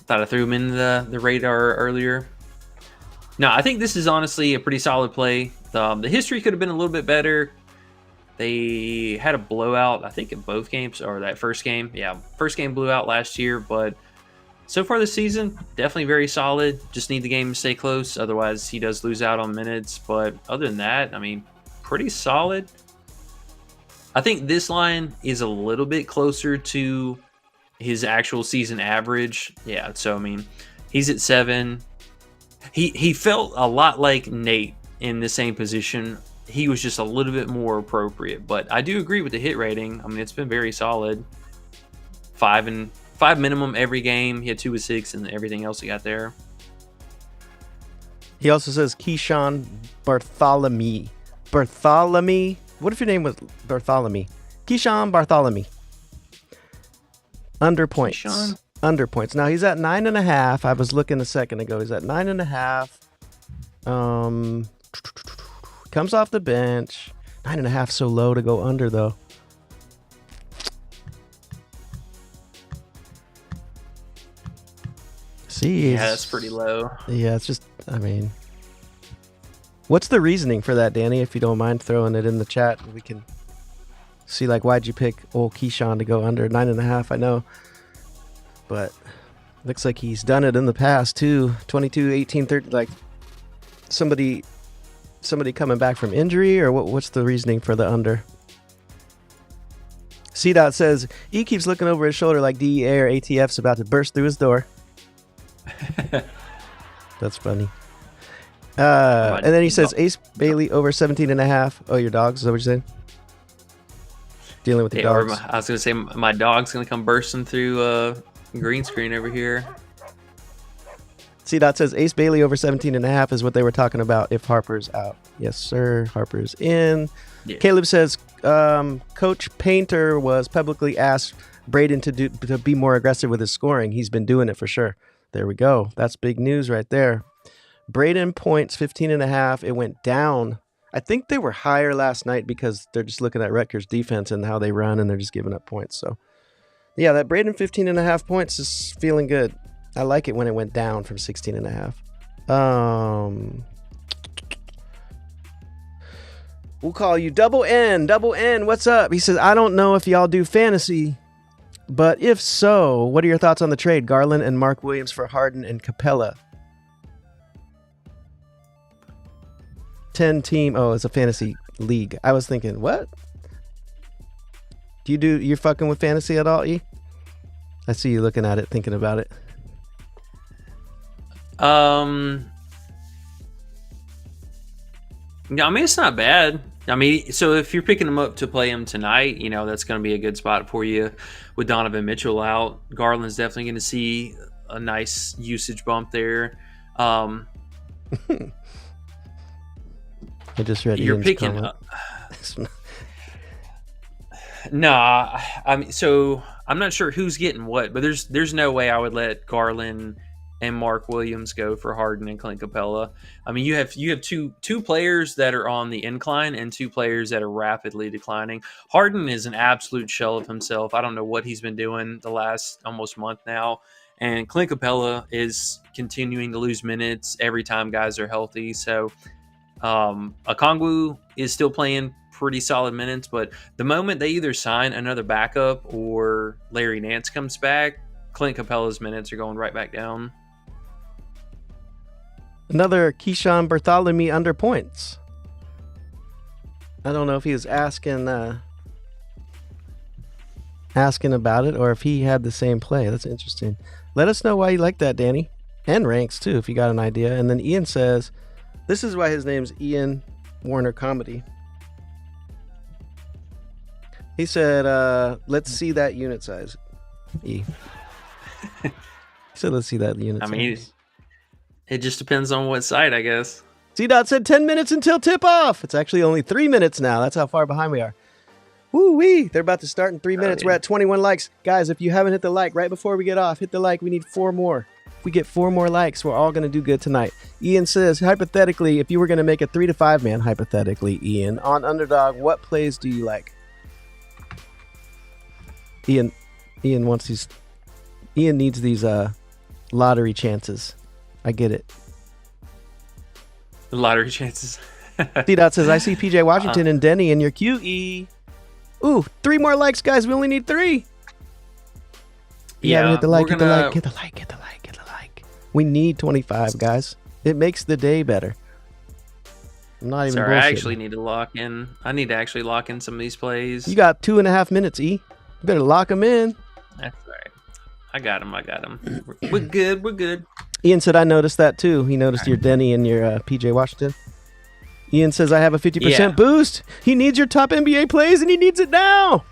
Thought I threw him in the radar earlier. No, I think this is honestly a pretty solid play. The history could have been a little bit better. They had a blowout, I think, in both games, or that first game. Yeah, first game blew out last year, but so far this season, definitely very solid. Just need the game to stay close. Otherwise, he does lose out on minutes. But other than that, I mean, pretty solid. I think this line is a little bit closer to his actual season average. Yeah, so, I mean, he's at 7. He felt a lot like Nate in the same position. He was just a little bit more appropriate, but I do agree with the hit rating. I mean, it's been very solid. 5 minimum every game. He had 2 6 and everything else he got there. He also says Keyshawn Bartholomew. Bartholomew? What if your name was Bartholomew? Keyshawn Bartholomew. Under points. Keyshawn? Under points. Now he's at 9.5. I was looking a second ago. He's at 9.5. Comes off the bench. 9.5 so low to go under though. See, yeah, that's pretty low. Yeah, it's just, I mean, what's the reasoning for that, Danny? If you don't mind throwing it in the chat, we can see, like, why'd you pick old Keyshawn to go under 9.5? I know, but looks like he's done it in the past too. 22, 18, 30. Like, somebody somebody coming back from injury, or what's the reasoning for the under? C-Dot says, E keeps looking over his shoulder like DEA or ATF's about to burst through his door. That's funny. And then he says, Ace Bailey over 17.5. Oh, your dogs? Is that what you're saying? Dealing with the dogs. I was going to say, my dog's going to come bursting through green screen over here. C-Dot says, Ace Bailey over 17.5 is what they were talking about if Harper's out. Yes, sir. Harper's in. Yeah. Caleb says, Coach Painter was publicly asked Braden to be more aggressive with his scoring. He's been doing it for sure. There we go. That's big news right there. Braden points 15.5. It went down. I think they were higher last night because they're just looking at Rutgers defense and how they run, and they're just giving up points. So, yeah, that Braden 15.5 points is feeling good. I like it when it went down from 16.5. We'll call you Double N. Double N, what's up? He says, I don't know if y'all do fantasy, but if so, what are your thoughts on the trade? Garland and Mark Williams for Harden and Capella. 10 team. Oh, it's a fantasy league. I was thinking, what? You're fucking with fantasy at all, E? I see you looking at it, thinking about it. I mean, it's not bad. I mean, so if you're picking him up to play him tonight, you know, that's going to be a good spot for you with Donovan Mitchell out. Garland's definitely going to see a nice usage bump there. I just read you're Ian's picking comment. up. Nah, I mean, so I'm not sure who's getting what, but there's no way I would let Garland and Mark Williams go for Harden and Clint Capella. I mean, you have two players that are on the incline and two players that are rapidly declining. Harden is an absolute shell of himself. I don't know what he's been doing the last almost month now. And Clint Capella is continuing to lose minutes every time guys are healthy. So Okongwu is still playing pretty solid minutes, but the moment they either sign another backup or Larry Nance comes back, Clint Capella's minutes are going right back down. Another Keyshawn Bartholomew under points. I don't know if he was asking about it or if he had the same play. That's interesting. Let us know why you like that, Danny. And Ranks, too, if you got an idea. And then Ian says, this is why his name's Ian Warner Comedy. He said, let's see that unit size. E. He said, let's see that unit size. I mean, it just depends on what side, I guess. C-Dot said 10 minutes until tip-off. It's actually only 3 minutes now. That's how far behind we are. Woo-wee. They're about to start in 3 minutes. Yeah. We're at 21 likes. Guys, if you haven't hit the like right before we get off, hit the like. We need 4 more. If we get 4 more likes, we're all going to do good tonight. Ian says, hypothetically, if you were going to make a 3 to 5 man, hypothetically, Ian, on Underdog, what plays do you like? Ian needs these lottery chances. I get it. The lottery chances. C-Dot says, I see PJ Washington and Denny in your QE. Ooh, 3 more likes, guys. We only need 3. Yeah, hit the like, hit the like. We need 25, guys. It makes the day better. I'm not even Sorry, bullshitting. I actually need to lock in. I need to actually lock in some of these plays. You got 2.5 minutes, E. You better lock them in. That's all right. I got him. We're good. We're good. Ian said, I noticed that too. He noticed your Denny and your PJ Washington. Ian says, I have a 50% boost. He needs your top NBA plays, and he needs it now.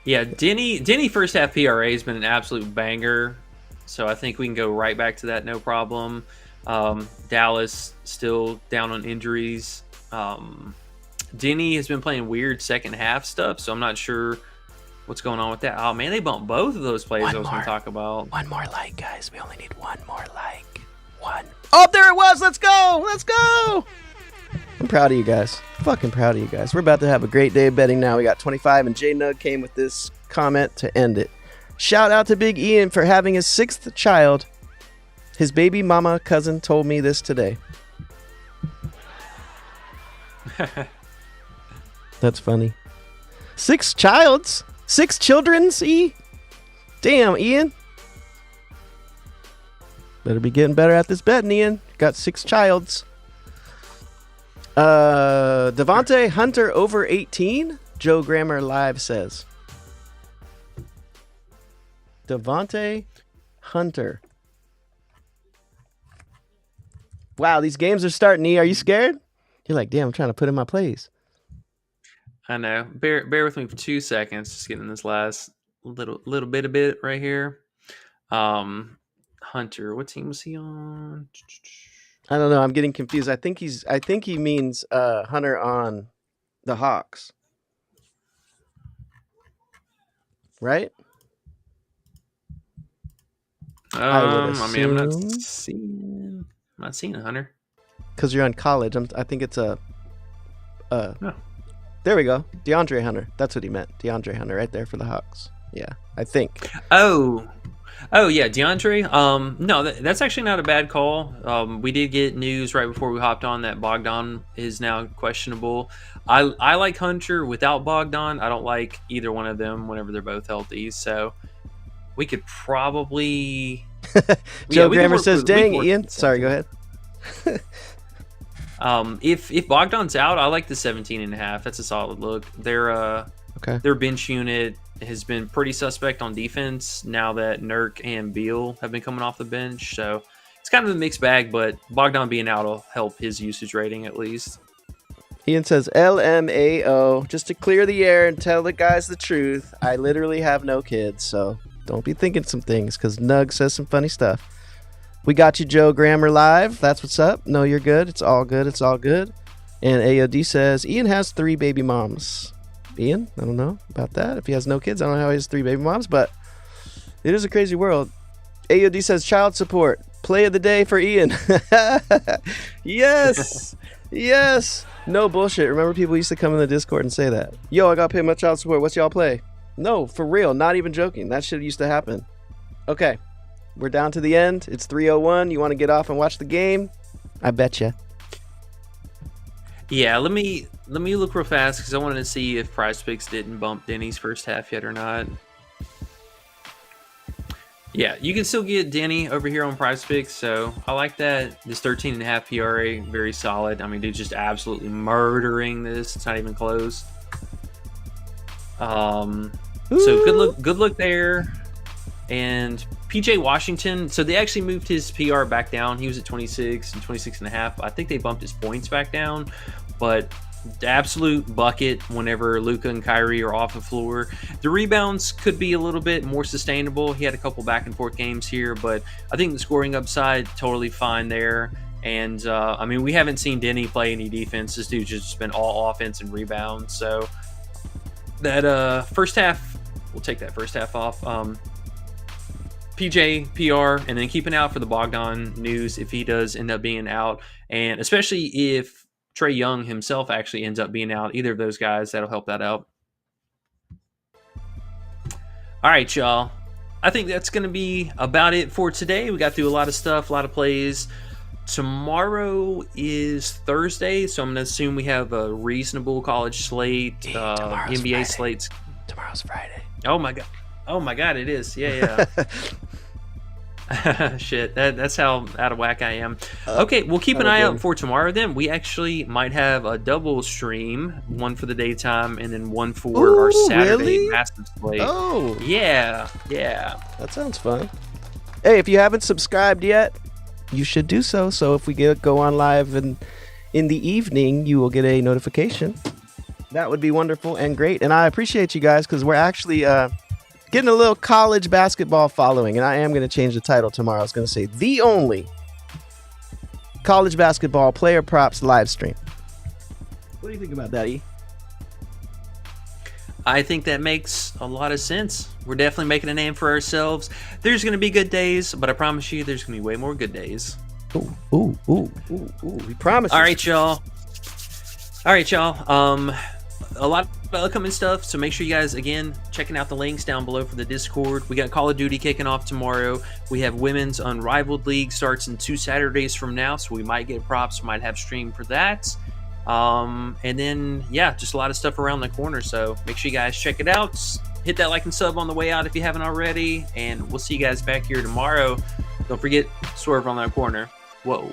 Yeah, Denny first half PRA has been an absolute banger. So I think we can go right back to that, no problem. Dallas still down on injuries. Denny has been playing weird second half stuff, so I'm not sure what's going on with that. Oh, man, they bumped both of those plays I was going to talk about. 1 more like, guys. We only need 1 more like. 1. Oh, there it was. Let's go. Let's go. I'm proud of you guys. Fucking proud of you guys. We're about to have a great day of betting now. We got 25, and J-Nug came with this comment to end it. Shout out to Big Ian for having his 6th child. His baby mama cousin told me this today. That's funny. 6 childs? 6 children's, E? Damn, Ian. Better be getting better at this betting, Ian. Got 6 childs. Devontae Hunter over 18. Joe Grammer Live says. Devontae Hunter. Wow, these games are starting. E, are you scared? You're like, damn, I'm trying to put in my plays. I know. Bear with me for 2 seconds. Just getting this last little bit right here. Hunter, what team was he on? I don't know. I'm getting confused. I think he means Hunter on the Hawks. Right? I'm not seeing a Hunter. Because you're on college. I think it's a No. There we go. DeAndre Hunter. That's what he meant. DeAndre Hunter right there for the Hawks. Yeah, I think. Oh yeah, DeAndre. No, that's actually not a bad call. We did get news right before we hopped on that Bogdan is now questionable. I like Hunter without Bogdan. I don't like either one of them whenever they're both healthy. So we could probably. Joe Grammer says, "Dang, Ian." Sorry, go ahead. If Bogdan's out, I like the 17.5. That's a solid look. Their bench unit has been pretty suspect on defense now that Nurk and Beal have been coming off the bench. So it's kind of a mixed bag, but Bogdan being out will help his usage rating at least. Ian says, LMAO, just to clear the air and tell the guys the truth. I literally have no kids, so don't be thinking some things because Nug says some funny stuff. We got you, Joe Grammer Live. That's what's up. No, you're good. It's all good. It's all good. And AOD says, Ian has 3 baby moms. Ian, I don't know about that. If he has no kids, I don't know how he has 3 baby moms, but it is a crazy world. AOD says, child support. Play of the day for Ian. Yes. Yes. No bullshit. Remember people used to come in the Discord and say that. Yo, I got to pay my child support. What's y'all play? No, for real. Not even joking. That shit used to happen. Okay. We're down to the end. It's 3:01. You want to get off and watch the game? I bet you. Yeah, let me look real fast because I wanted to see if PrizePicks didn't bump Denny's first half yet or not. Yeah, you can still get Denny over here on PrizePicks, so I like that. This 13.5 PRA, very solid. I mean, dude's just absolutely murdering this. It's not even close. So good look there. And PJ Washington, so they actually moved his PR back down. He was at 26 and 26.5. I think they bumped his points back down, but the absolute bucket whenever Luka and Kyrie are off the floor. The rebounds could be a little bit more sustainable. He had a couple back and forth games here, but I think the scoring upside totally fine there. And I mean, we haven't seen Denny play any defense. This dude's just been all offense and rebounds. So that first half, we'll take that first half off. PJ, PR, and then keep an eye out for the Bogdan news if he does end up being out. And especially if Trae Young himself actually ends up being out. Either of those guys, that'll help that out. All right, y'all. I think that's going to be about it for today. We got through a lot of stuff, a lot of plays. Tomorrow is Thursday, so I'm going to assume we have a reasonable college slate, NBA Friday. slates. Tomorrow's Friday. Oh, my God. Oh, my God, it is. Yeah. Shit, that's how out of whack I am. Okay, we'll keep an eye out for tomorrow then. We actually might have a double stream, one for the daytime and then one for our Saturday massive slate. Oh. Yeah. That sounds fun. Hey, if you haven't subscribed yet, you should do so. So if we go on live in the evening, you will get a notification. That would be wonderful and great. And I appreciate you guys because we're actually getting a little college basketball following, and I am going to change the title tomorrow. I was going to say the only college basketball player props live stream. What do you think about that, E? I think that makes a lot of sense. We're definitely making a name for ourselves. There's going to be good days, but I promise you there's going to be way more good days. Ooh. We promise. All right, y'all. A lot of upcoming stuff, so make sure you guys, again, checking out the links down below for the Discord. We got Call of Duty kicking off tomorrow. We have Women's Unrivaled League starts in 2 Saturdays from now, so we might get props, might have stream for that. And then, yeah, just a lot of stuff around the corner, so make sure you guys check it out. Hit that like and sub on the way out if you haven't already, and we'll see you guys back here tomorrow. Don't forget, swerve on that corner. Whoa.